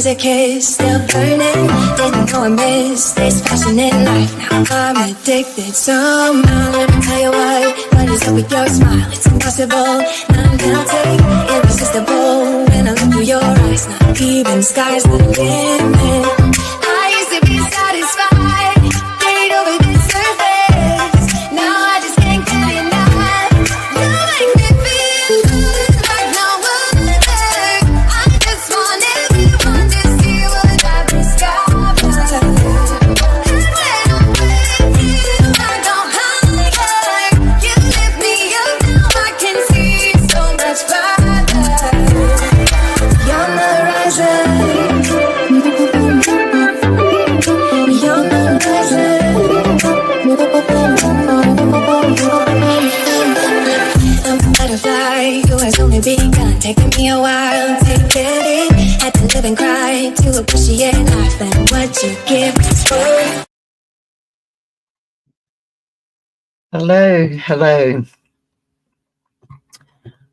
was a kiss, still burning. Didn't know I missed this passionate life. Now I'm addicted somehow. Let me tell you what is up with your smile? It's impossible, non-melting, irresistible. When I look through your eyes, not even sky's the limit. I used to be satisfied, stayed over the surface. Now I just can't get enough. You make me feel good like no other. I just want everyone to see what I've discovered. And when I'm with you, I go higher. You lift me up, now I can see so much further. You're the horizon. You're the horizon. I'm a butterfly who has only begun, taking me a while to get it. Had to live and cry to appreciate life and what you give us for. Hello.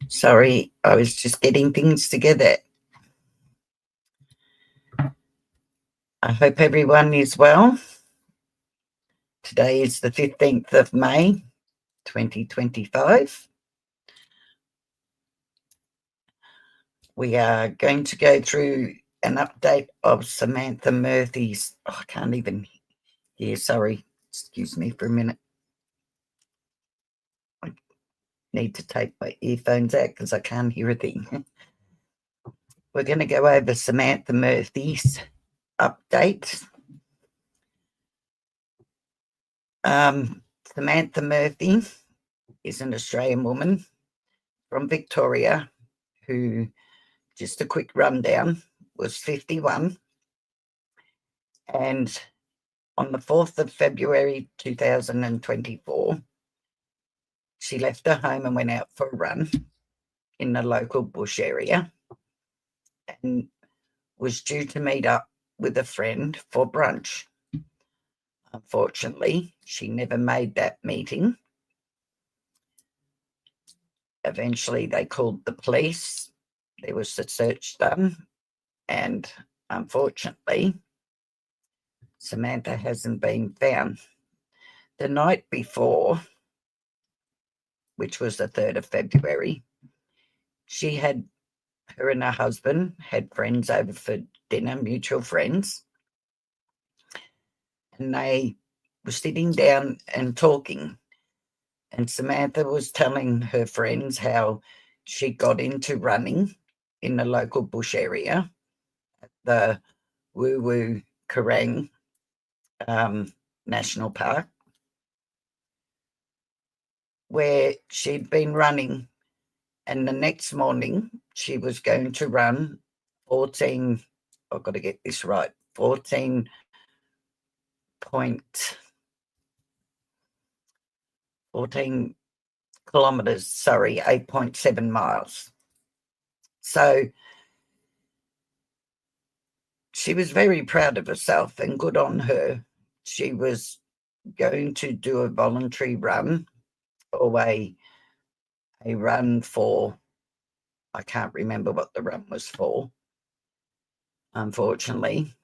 Sorry, I was just getting things together. I hope everyone is well. Today is the 15th of May, 2025. We are going to go through an update of Samantha Murphy's. Oh, I can't even hear, sorry. Excuse me for a minute. I need to take my earphones out because I can't hear a thing. We're going to go over Samantha Murphy's update. Samantha Murphy is an Australian woman from Victoria who, just a quick rundown, was 51, and on the 4th of February 2024, she left her home and went out for a run in the local bush area and was due to meet up with a friend for brunch. Unfortunately, she never made that meeting. Eventually, they called the police. There was a search done, and unfortunately, Samantha hasn't been found. The night before, which was the 3rd of February, her and her husband had friends over for dinner, mutual friends, and they were sitting down and talking. And Samantha was telling her friends how she got into running in the local bush area at the Woo Woo Kerrang National Park, where she'd been running, and the next morning she was going to run 14, I've got to get this right, 14 kilometres, 8.7 miles. So she was very proud of herself and good on her. She was going to do a voluntary run or a run for, I can't remember what the run was for, unfortunately.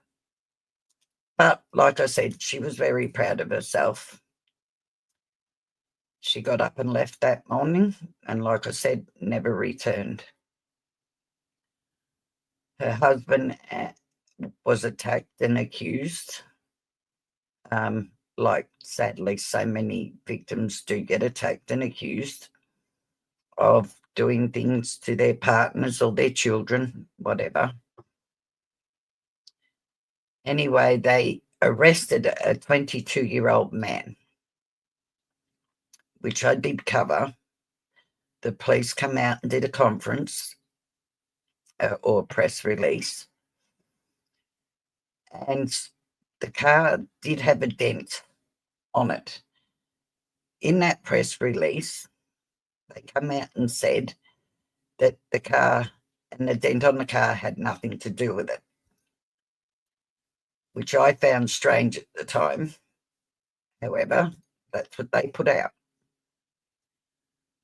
But like I said, she was very proud of herself. She got up and left that morning and, like I said, never returned. Her husband was attacked and accused. Like sadly so many victims do get attacked and accused of doing things to their partners or their children, whatever. Anyway, they arrested a 22-year-old man, which I did cover. The police come out and did a conference or press release, and the car did have a dent on it. In that press release, they come out and said that the car and the dent on the car had nothing to do with it, which I found strange at the time. However, that's what they put out.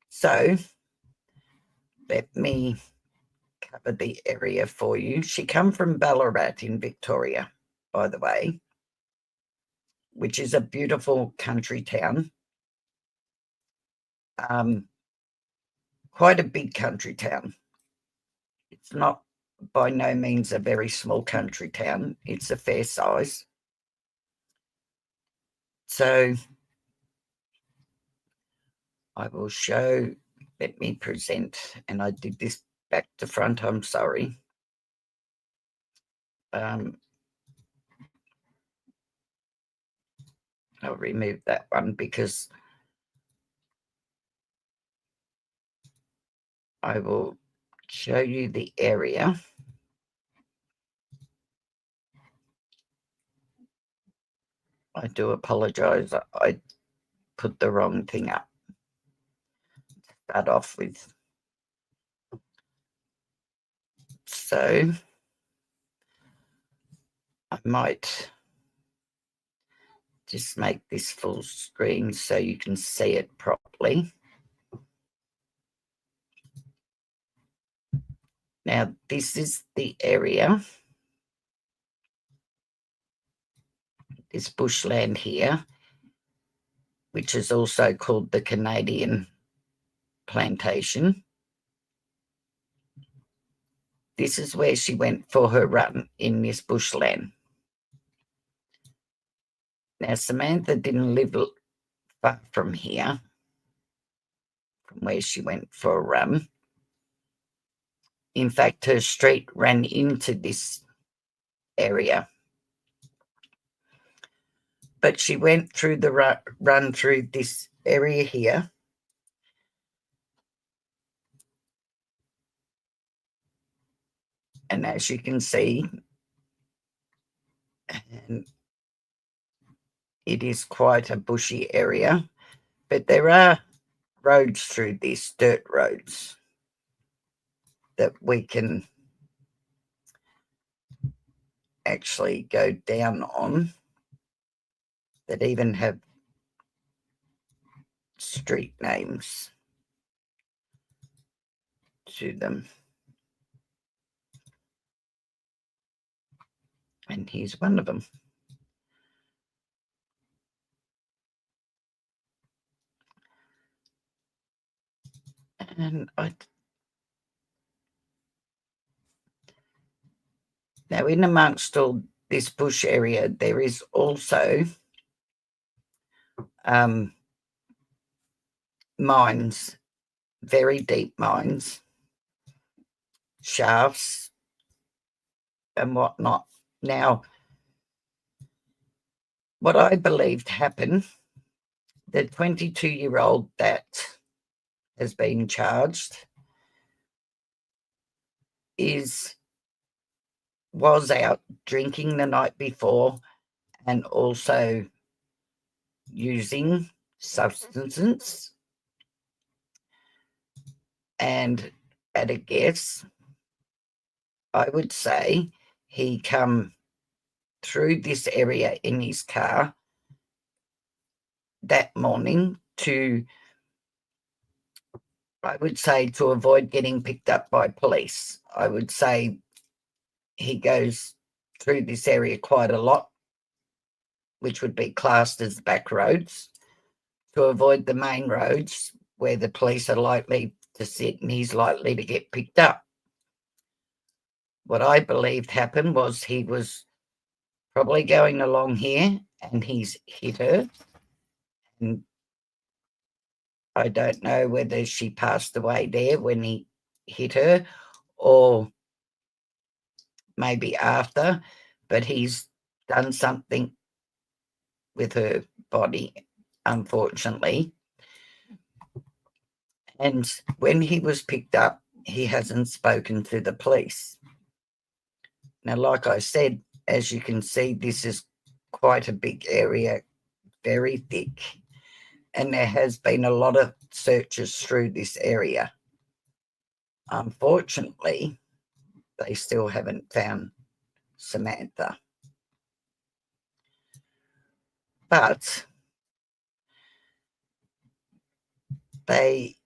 So let me cover the area for you. She come from Ballarat in Victoria, by the way, which is a beautiful country town. Quite a big country town. It's not by no means a very small country town. It's a fair size. So I will show, let me present, and I did this back to front, I'm sorry. I'll remove that one because I will show you the area. I do apologise. I put the wrong thing up. Start off with. So I might just make this full screen so you can see it properly. Now, this is the area, this bushland here, which is also called the Canadian Plantation. This is where she went for her run in this bushland. Now, Samantha didn't live far from here, from where she went for a run. In fact, her street ran into this area. But she went through the run through this area here. And as you can see, and it is quite a bushy area, but there are roads through this, dirt roads, that we can actually go down on, that even have street names to them. And here's one of them. And now in amongst all this bush area, there is also mines, very deep mines, shafts and whatnot. Now, what I believed happened, the 22-year-old that has been charged was out drinking the night before and also using substances. And at a guess, I would say he come through this area in his car that morning to, I would say, to avoid getting picked up by police. I would say he goes through this area quite a lot, which would be classed as back roads, to avoid the main roads where the police are likely to sit and he's likely to get picked up. What I believed happened was he was probably going along here and he's hit her. And I don't know whether she passed away there when he hit her or maybe after, but he's done something with her body, unfortunately. And when he was picked up, he hasn't spoken to the police. Now, like I said, as you can see, this is quite a big area, very thick, and there has been a lot of searches through this area. Unfortunately, they still haven't found Samantha. But they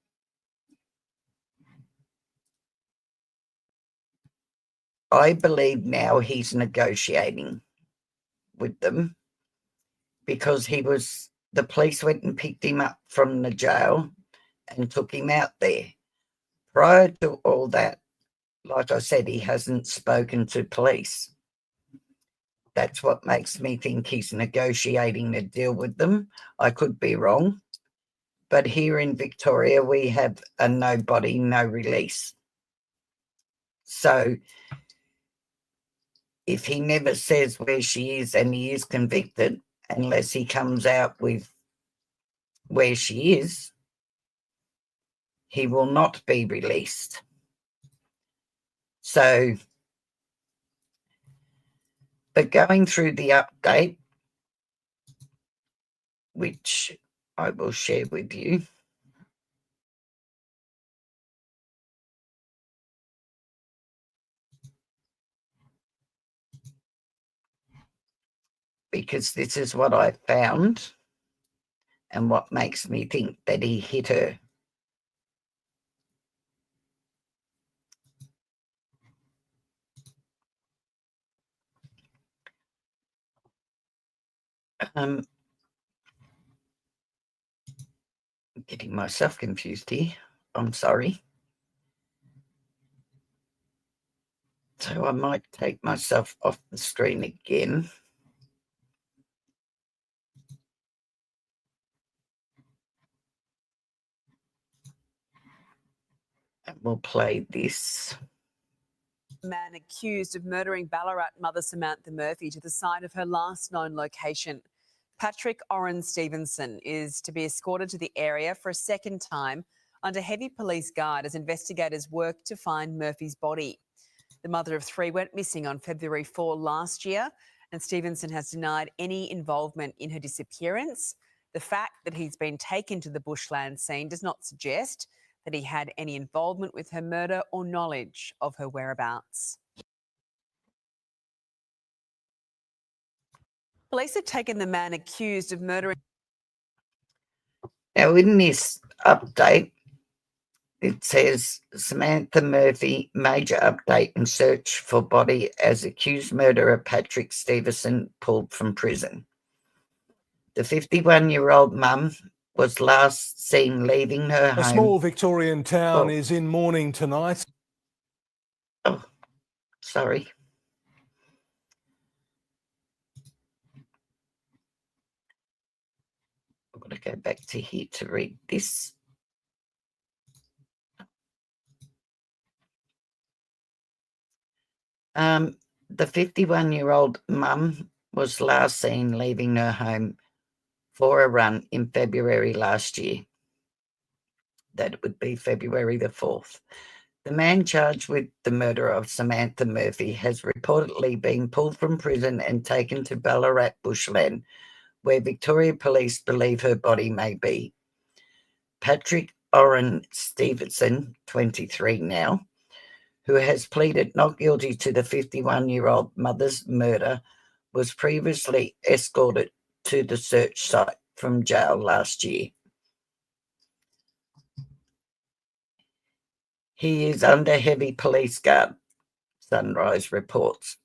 I believe now he's negotiating with them because the police went and picked him up from the jail and took him out there. Prior to all that, like I said, he hasn't spoken to police. That's what makes me think he's negotiating a deal with them. I could be wrong. But here in Victoria, we have a no body, no release. So if he never says where she is and he is convicted, unless he comes out with where she is, he will not be released. So, but going through the update, which I will share with you, because this is what I found and what makes me think that he hit her. Getting myself confused here. I'm sorry. So I might take myself off the screen again. And we'll play this. Man accused of murdering Ballarat mother Samantha Murphy to the site of her last known location. Patrick Oren Stevenson is to be escorted to the area for a second time under heavy police guard as investigators work to find Murphy's body. The mother of three went missing on February 4 last year, and Stevenson has denied any involvement in her disappearance. The fact that he's been taken to the bushland scene does not suggest that he had any involvement with her murder or knowledge of her whereabouts. Police have taken the man accused of murdering. Now, in this update, it says Samantha Murphy, major update in search for body as accused murderer Patrick Stevenson pulled from prison. The 51-year-old mum was last seen leaving her home. A small Victorian town is in mourning tonight. Oh, sorry. I've got to go back to here to read this. The 51-year-old mum was last seen leaving her home for a run in February last year. That would be February the 4th. The man charged with the murder of Samantha Murphy has reportedly been pulled from prison and taken to Ballarat bushland, where Victoria Police believe her body may be. Patrick Oren Stevenson, 23 now, who has pleaded not guilty to the 51-year-old mother's murder, was previously escorted to the search site from jail last year. He is under heavy police guard, Sunrise reports.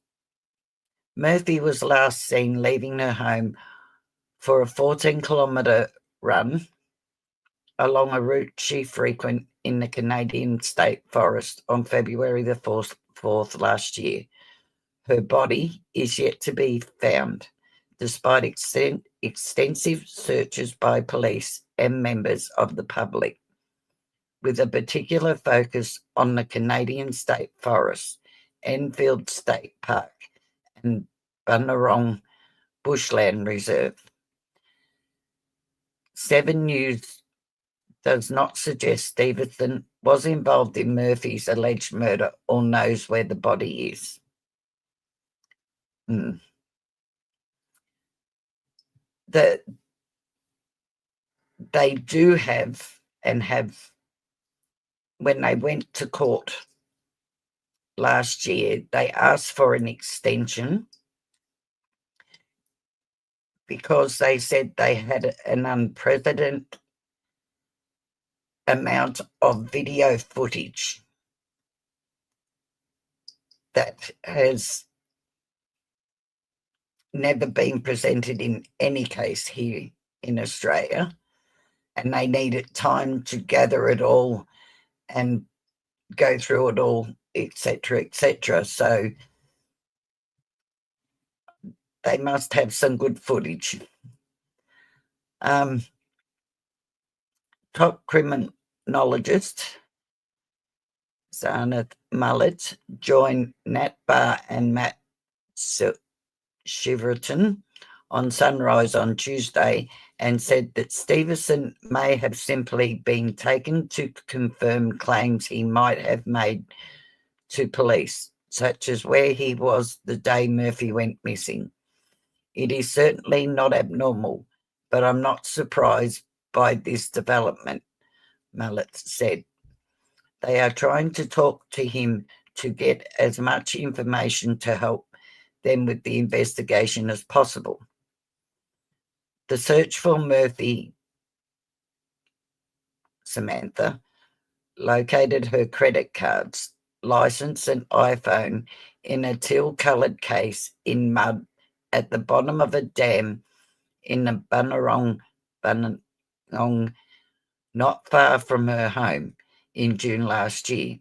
Murphy was last seen leaving her home for a 14-kilometre run along a route she frequented in the Canadian State Forest on February the 4th last year. Her body is yet to be found, despite extensive searches by police and members of the public, with a particular focus on the Canadian State Forest, Enfield State Park, and Bunurong Bushland Reserve. 7 News does not suggest Stevenson was involved in Murphy's alleged murder or knows where the body is. They do have, and have, when they went to court last year, they asked for an extension because they said they had an unprecedented amount of video footage that has never been presented in any case here in Australia, and they needed time to gather it all and go through it all, etc., etc. So they must have some good footage. Top criminologist Samantha Murphy joined Nat Barr and Matt Shiverton on Sunrise on Tuesday and said that Stevenson may have simply been taken to confirm claims he might have made to police, such as where he was the day Murphy went missing. It is certainly not abnormal, but I'm not surprised by this development, Mallet said. They are trying to talk to him to get as much information to help them with the investigation as possible. The search for Murphy, Samantha, located her credit cards, license and iPhone in a teal-coloured case in mud at the bottom of a dam in the Bunurong, not far from her home in June last year.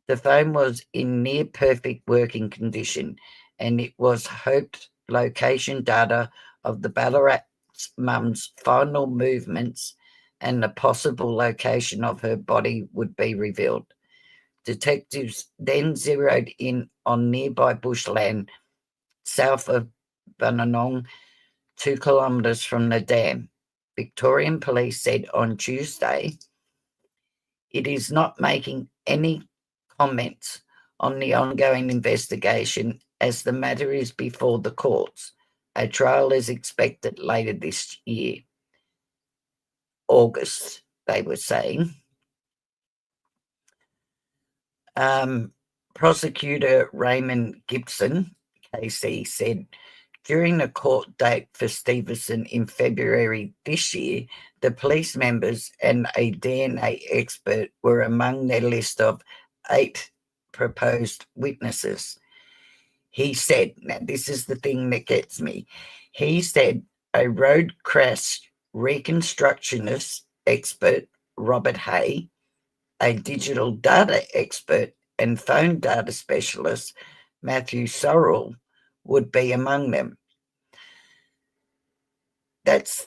The phone was in near perfect working condition, and it was hoped location data of the Ballarat's mum's final movements and the possible location of her body would be revealed. Detectives then zeroed in on nearby bushland south of Bunurong, 2 kilometres from the dam. Victorian Police said on Tuesday it is not making any comments on the ongoing investigation as the matter is before the courts. A trial is expected later this year, August, they were saying. Prosecutor Raymond Gibson, KC, said during the court date for Stevenson in February this year, the police members and a DNA expert were among their list of 8 proposed witnesses. He said, now this is the thing that gets me, he said a road crash reconstructionist expert, Robert Hay, a digital data expert and phone data specialist, Matthew Sorrell, would be among them. That's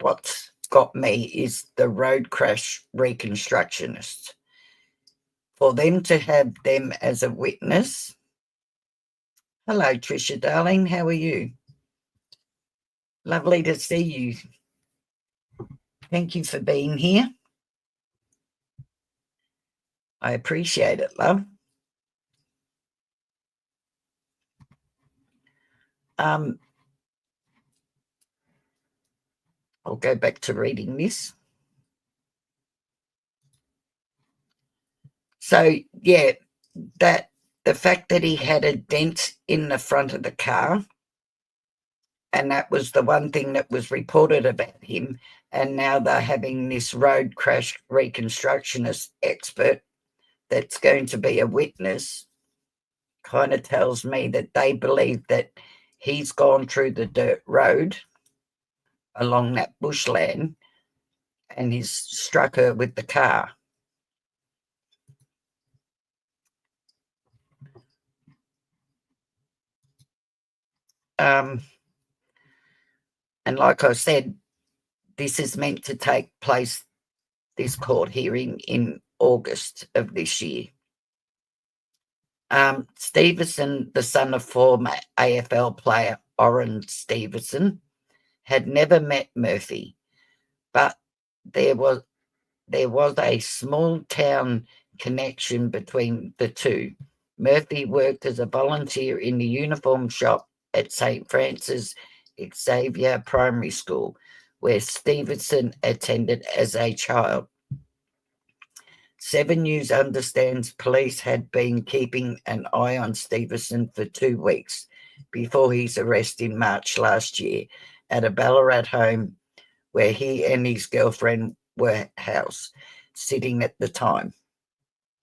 what's got me, is the road crash reconstructionist. For them to have them as a witness. Hello, Tricia, darling. How are you? Lovely to see you. Thank you for being here. I appreciate it, love. I'll go back to reading this. So, yeah, that the fact that he had a dent in the front of the car, and that was the one thing that was reported about him, and now they're having this road crash reconstructionist expert that's going to be a witness, kind of tells me that they believe that he's gone through the dirt road along that bushland and he's struck her with the car. And like I said, this is meant to take place, this court hearing, in August of this year. Stevenson, the son of former AFL player Orrin Stevenson, had never met Murphy, but there was a small town connection between the two. Murphy worked as a volunteer in the uniform shop at St. Francis Xavier Primary School, where Stevenson attended as a child. 7 News understands police had been keeping an eye on Stevenson for 2 weeks before his arrest in March last year at a Ballarat home where he and his girlfriend were housed, sitting at the time.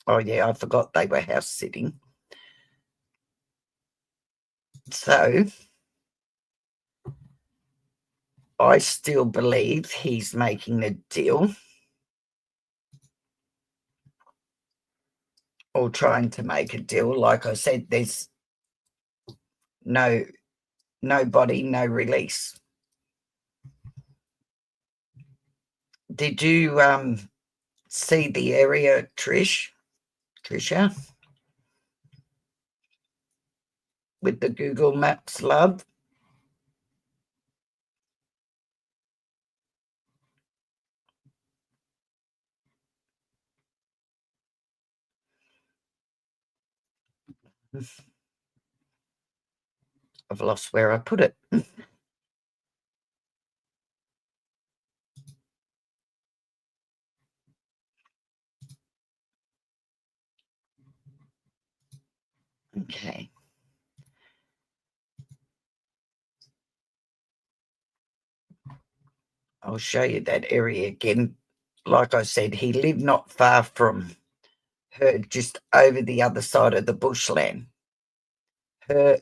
Oh, yeah, I forgot they were house sitting. So I still believe he's making a deal or trying to make a deal. Like I said, there's no body, no release. Did you see the area, Trisha, with the Google Maps, love? I've lost where I put it. Okay. I'll show you that area again. Like I said, he lived not far from her, just over the other side of the bushland. Her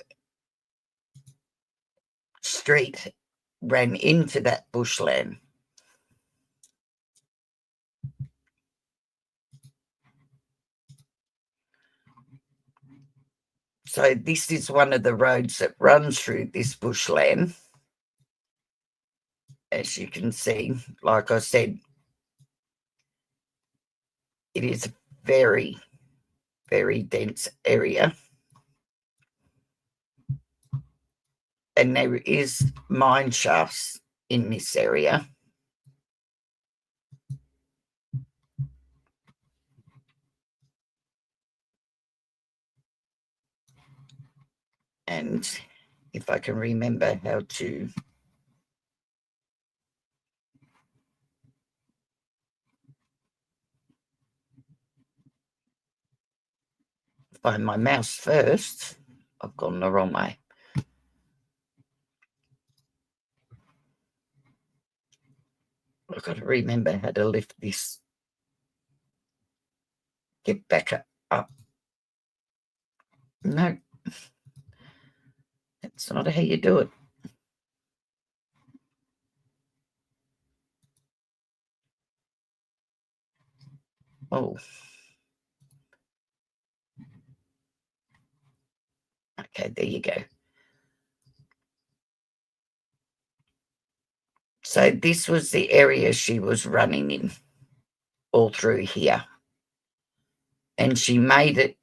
street ran into that bushland. So this is one of the roads that runs through this bushland. As you can see, like I said, it is a very, very dense area. And there is mine shafts in this area. And if I can remember how to find my mouse first, I've gone the wrong way. I've got to remember how to lift this. Get back up. No, that's not how you do it. Oh. Okay, there you go. So this was the area she was running in, all through here. And she made it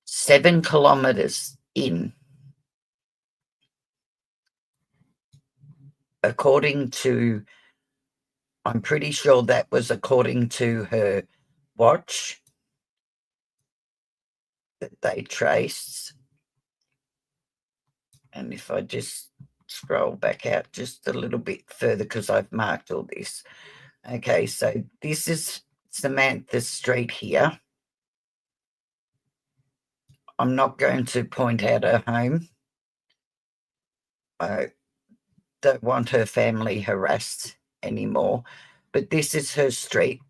7 kilometres in, according to, I'm pretty sure that was according to her watch that they traced. And if I just scroll back out just a little bit further, because I've marked all this. Okay, so this is Samantha Street here. I'm not going to point out her home. I don't want her family harassed anymore. But this is her street.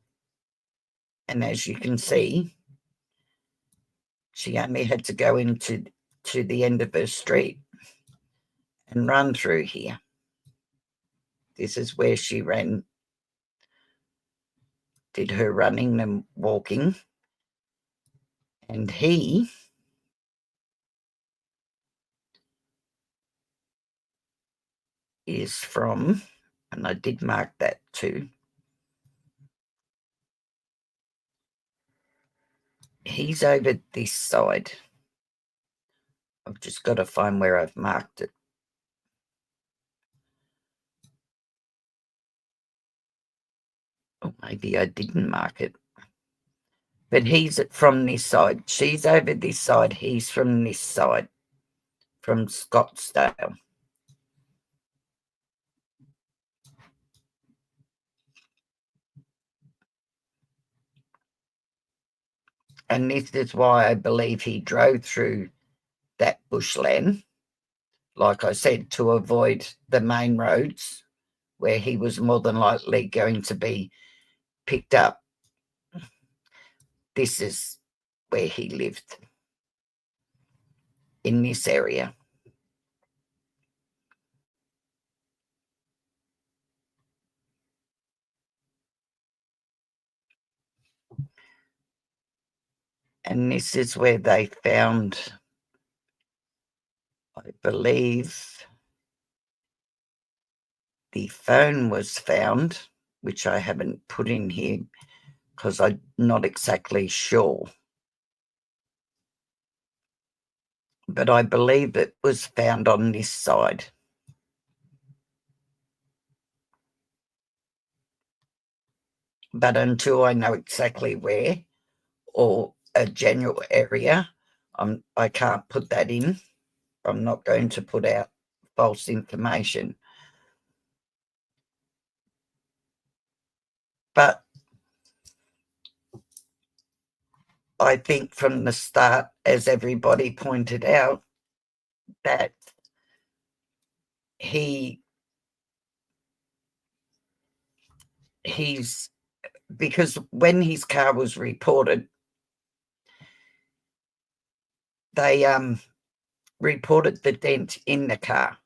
And as you can see, she only had to go into the end of her street and run through here. This is where she did her running and walking. And he is from, and I did mark that too, he's over this side. I've just got to find where I've marked it. Or maybe I didn't mark it. But he's from this side. She's over this side. He's from this side, from Scottsdale. And this is why I believe he drove through that bushland, like I said, to avoid the main roads where he was more than likely going to be picked up. this is where he lived, in this area. And this is where they found, I believe, the phone was found, which I haven't put in here because I'm not exactly sure. But I believe it was found on this side. But until I know exactly where or a general area, I can't put that in. I'm not going to put out false information. But I think from the start, as everybody pointed out, that he's because when his car was reported, they reported the dent in the car,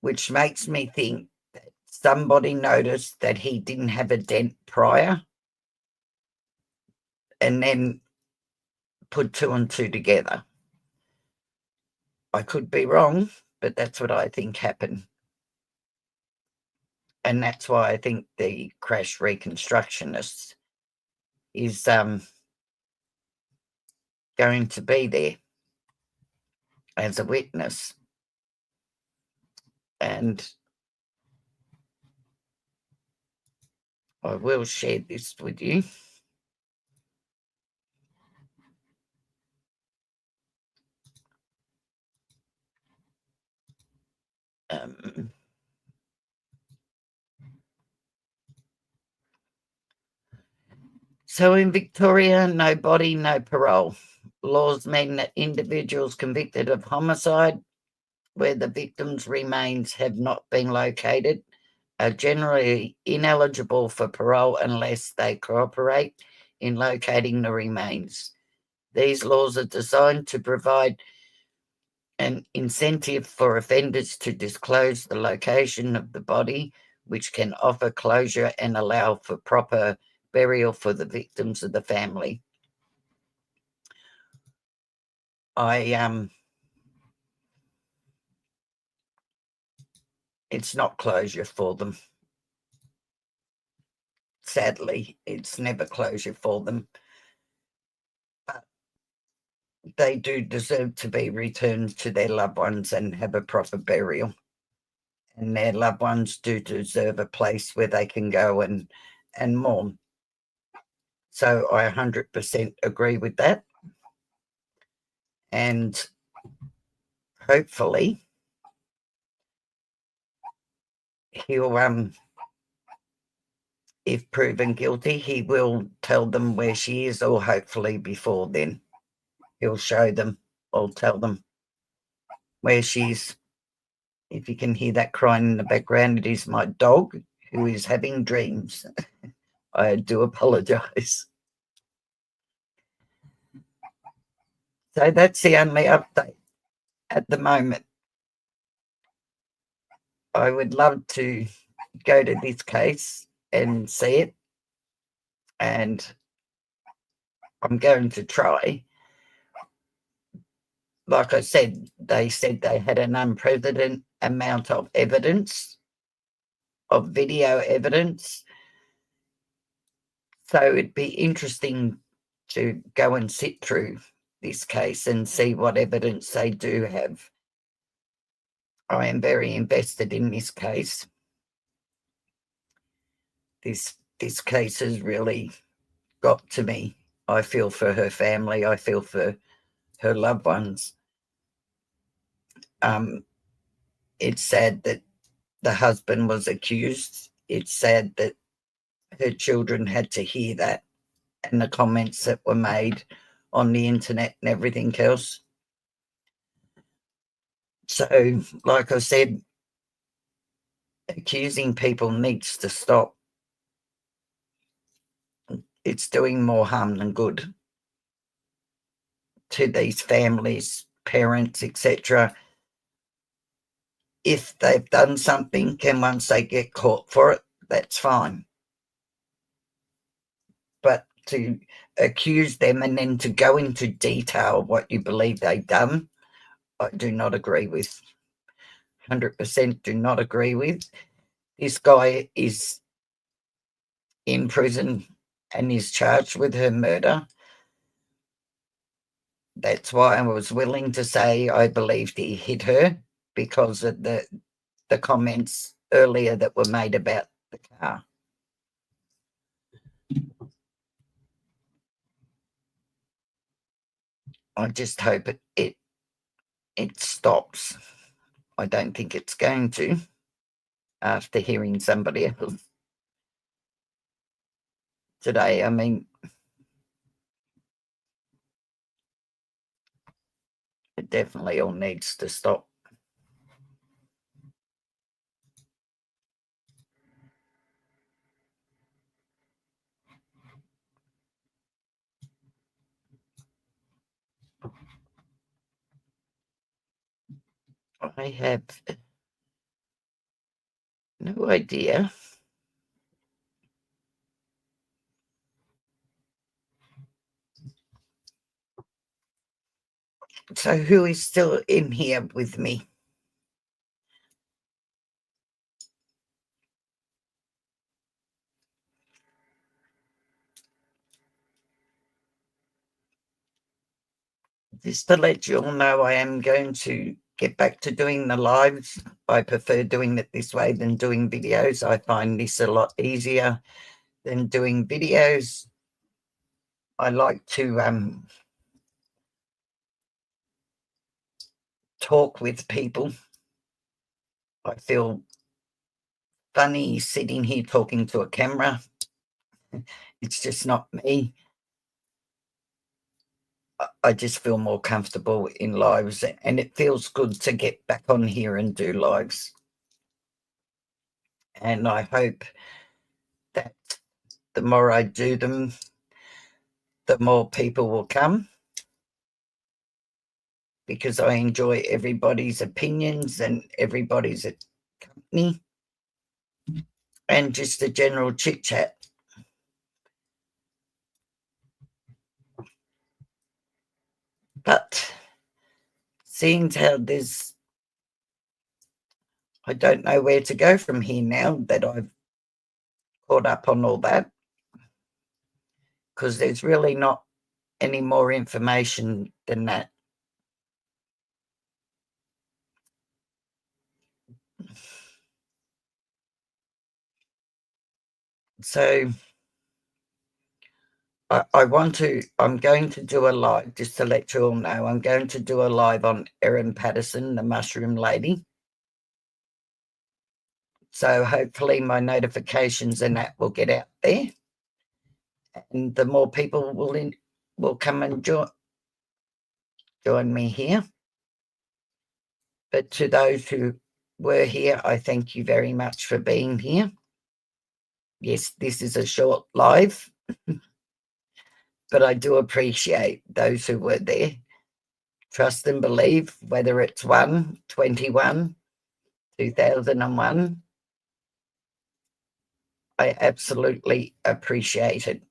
which makes me think that somebody noticed that he didn't have a dent prior and then put two and two together. I could be wrong, but that's what I think happened. And that's why I think the crash reconstructionist is going to be there as a witness. And I will share this with you. So in Victoria, no body, no parole. Laws mean that individuals convicted of homicide where the victim's remains have not been located are generally ineligible for parole unless they cooperate in locating the remains. These laws are designed to provide an incentive for offenders to disclose the location of the body, which can offer closure and allow for proper burial for the victims of the family. It's not closure for them. Sadly, it's never closure for them. But they do deserve to be returned to their loved ones and have a proper burial. And their loved ones do deserve a place where they can go and mourn. So I 100% agree with that. And hopefully he'll, if proven guilty, he will tell them where she is, or hopefully before then he'll show them or tell them where she's. If you can hear that crying in the background, it is my dog who is having dreams. I do apologise. So that's the only update at the moment. I would love to go to this case and see it, and I'm going to try. Like I said they had an unprecedented amount of evidence, of video evidence. So it'd be interesting to go and sit through this case and see what evidence they do have. I am very invested in this case. This case has really got to me. I feel for her family. I feel for her loved ones. It's sad that the husband was accused. It's sad that her children had to hear that and the comments that were made on the internet and everything else. So, like I said, accusing people needs to stop. it's doing more harm than good to these families, parents, etc. If they've done something and once they get caught for it, that's fine. But to accuse them and then to go into detail what you believe they've done, I do not agree with. 100% do not agree with. This guy is in prison and is charged with her murder. That's why I was willing to say I believed he hit her, because of the comments earlier that were made about the car. I just hope it stops. I don't think it's going to, after hearing somebody else today. I mean, it definitely all needs to stop. I have no idea. So who is still in here with me? Just to let you all know, I am going to get back to doing the lives. I prefer doing it this way than doing videos. I find this a lot easier than doing videos. I like to talk with people. I feel funny sitting here talking to a camera. It's just not me. I just feel more comfortable in lives, and it feels good to get back on here and do lives. And I hope that the more I do them, the more people will come, because I enjoy everybody's opinions and everybody's company and just a general chit chat. But seeing how I don't know where to go from here now that I've caught up on all that, because there's really not any more information than that. So I'm going to do a live, just to let you all know, I'm going to do a live on Erin Patterson, the mushroom lady. So hopefully my notifications and that will get out there, and the more people will come and join me here. But to those who were here, I thank you very much for being here. Yes, this is a short live, but I do appreciate those who were there. Trust and believe, whether it's 21, 2001. I absolutely appreciate it.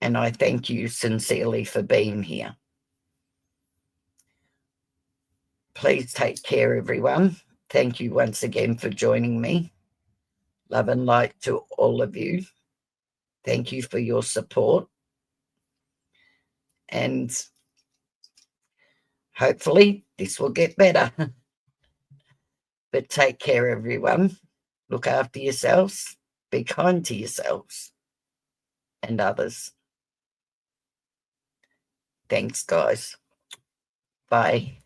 And I thank you sincerely for being here. Please take care, everyone. Thank you once again for joining me. Love and light to all of you. Thank you for your support. And hopefully this will get better. But take care, everyone. Look after yourselves. Be kind to yourselves and others. Thanks, guys. Bye.